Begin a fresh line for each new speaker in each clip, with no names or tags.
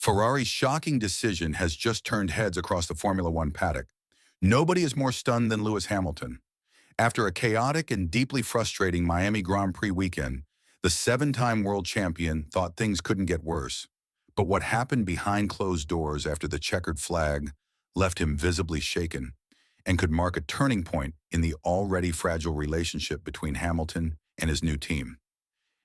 Ferrari's shocking decision has just turned heads across the Formula One paddock. Nobody is more stunned than Lewis Hamilton. After a chaotic and deeply frustrating Miami Grand Prix weekend, the seven-time world champion thought things couldn't get worse. But what happened behind closed doors after the checkered flag left him visibly shaken and could mark a turning point in the already fragile relationship between Hamilton and his new team.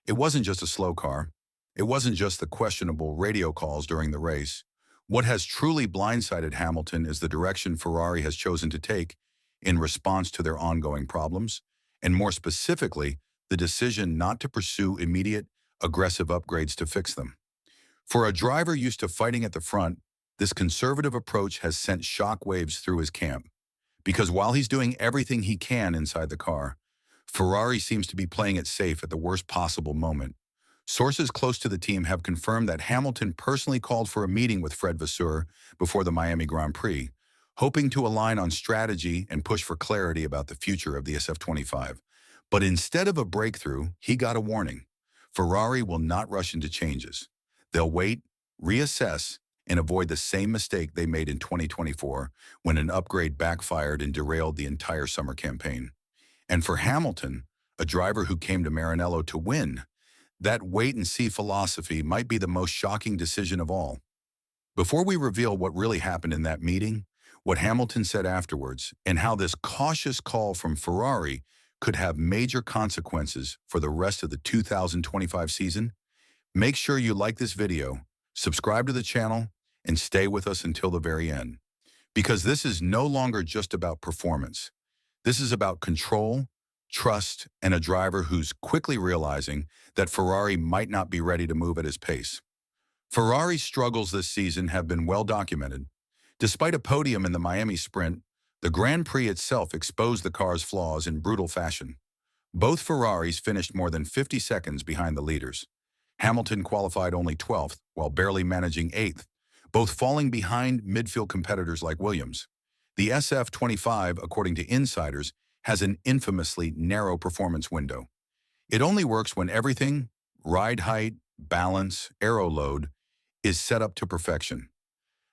It wasn't just a slow car. It wasn't just the questionable radio calls during the race. What has truly blindsided Hamilton is the direction Ferrari has chosen to take in response to their ongoing problems, and more specifically, the decision not to pursue immediate, aggressive upgrades to fix them. For a driver used to fighting at the front, this conservative approach has sent shockwaves through his camp. Because while he's doing everything he can inside the car, Ferrari seems to be playing it safe at the worst possible moment. Sources close to the team have confirmed that Hamilton personally called for a meeting with Fred Vasseur before the Miami Grand Prix, hoping to align on strategy and push for clarity about the future of the SF25. But instead of a breakthrough, he got a warning. Ferrari will not rush into changes. They'll wait, reassess, and avoid the same mistake they made in 2024 when an upgrade backfired and derailed the entire summer campaign. And for Hamilton, a driver who came to Maranello to win, that wait-and-see philosophy might be the most shocking decision of all. Before we reveal what really happened in that meeting, what Hamilton said afterwards, and how this cautious call from Ferrari could have major consequences for the rest of the 2025 season, make sure you like this video, subscribe to the channel, and stay with us until the very end. Because this is no longer just about performance. This is about control, trust, and a driver who's quickly realizing that Ferrari might not be ready to move at his pace. Ferrari's struggles this season have been well documented. Despite a podium in the Miami Sprint, the Grand Prix itself exposed the car's flaws in brutal fashion. Both Ferraris finished more than 50 seconds behind the leaders. Hamilton qualified only 12th, while barely managing 8th, both falling behind midfield competitors like Williams. The SF25, according to insiders, has an infamously narrow performance window. It only works when everything, ride height, balance, aero load, is set up to perfection.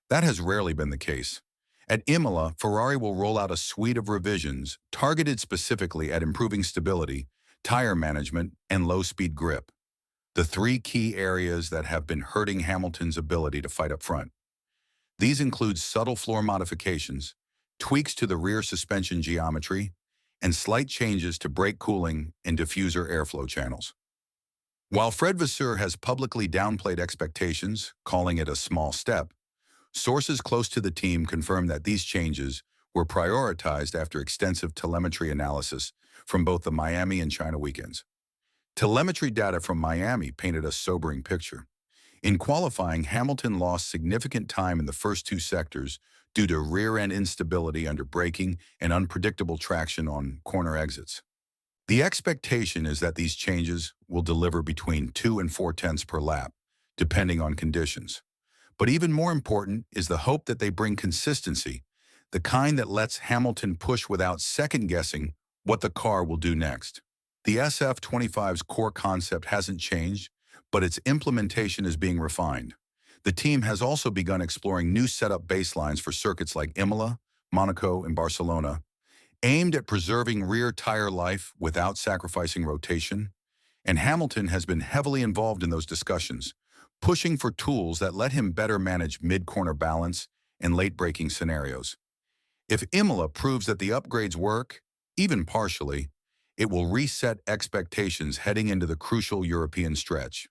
That has rarely been the case. At Imola, Ferrari will roll out a suite of revisions targeted specifically at improving stability, tire management, and low-speed grip, the three key areas that have been hurting Hamilton's ability to fight up front. These include subtle floor modifications, tweaks to the rear suspension geometry, and slight changes to brake cooling and diffuser airflow channels. While Fred Vasseur has publicly downplayed expectations, calling it a small step, sources close to the team confirm that these changes were prioritized after extensive telemetry analysis from both the Miami and China weekends. Telemetry data from Miami painted a sobering picture. In qualifying, Hamilton lost significant time in the first two sectors due to rear-end instability under braking and unpredictable traction on corner exits. The expectation is that these changes will deliver between 2 and 4 tenths per lap, depending on conditions. But even more important is the hope that they bring consistency, the kind that lets Hamilton push without second-guessing what the car will do next. The SF25's core concept hasn't changed, but its implementation is being refined. The team has also begun exploring new setup baselines for circuits like Imola, Monaco, and Barcelona, aimed at preserving rear tire life without sacrificing rotation, and Hamilton has been heavily involved in those discussions, pushing for tools that let him better manage mid-corner balance and late braking scenarios. If Imola proves that the upgrades work, even partially, it will reset expectations heading into the crucial European stretch.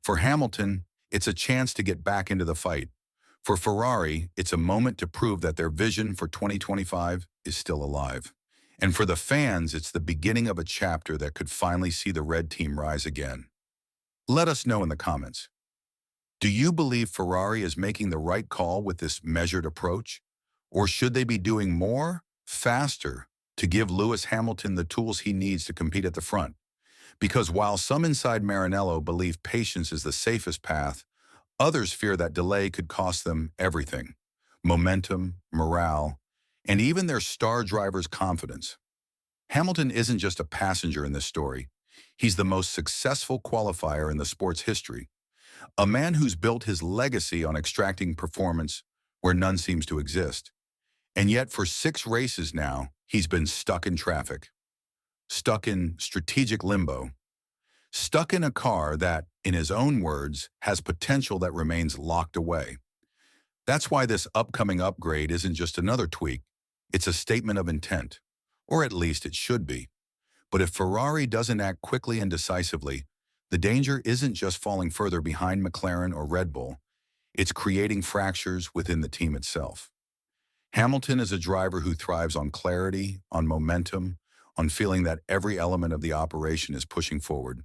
For Hamilton, it's a chance to get back into the fight. For Ferrari, it's a moment to prove that their vision for 2025 is still alive. And for the fans, it's the beginning of a chapter that could finally see the red team rise again. Let us know in the comments. Do you believe Ferrari is making the right call with this measured approach? Or should they be doing more, faster, to give Lewis Hamilton the tools he needs to compete at the front? Because while some inside Maranello believe patience is the safest path, others fear that delay could cost them everything: momentum, morale, and even their star driver's confidence. Hamilton isn't just a passenger in this story. He's the most successful qualifier in the sport's history. A man who's built his legacy on extracting performance where none seems to exist. And yet for 6 races now, he's been stuck in traffic, stuck in strategic limbo, stuck in a car that, in his own words, has potential that remains locked away. That's why this upcoming upgrade isn't just another tweak. It's a statement of intent, or at least it should be. But if Ferrari doesn't act quickly and decisively, the danger isn't just falling further behind McLaren or Red Bull, it's creating fractures within the team itself. Hamilton is a driver who thrives on clarity, on momentum, on feeling that every element of the operation is pushing forward.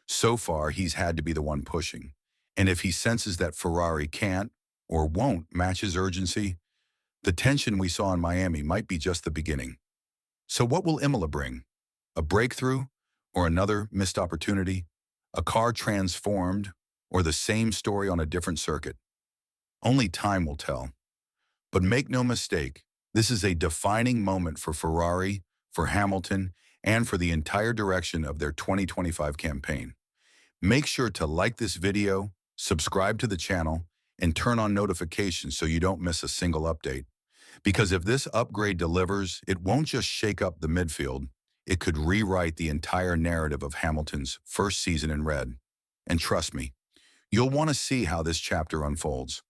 So far, he's had to be the one pushing. And if he senses that Ferrari can't or won't match his urgency, the tension we saw in Miami might be just the beginning. So what will Imola bring? A breakthrough or another missed opportunity? A car transformed or the same story on a different circuit? Only time will tell. But make no mistake, this is a defining moment for Ferrari, for Hamilton, and for the entire direction of their 2025 campaign. Make sure to like this video, subscribe to the channel, and turn on notifications so you don't miss a single update. Because if this upgrade delivers, it won't just shake up the midfield, it could rewrite the entire narrative of Hamilton's first season in red. And trust me, you'll want to see how this chapter unfolds.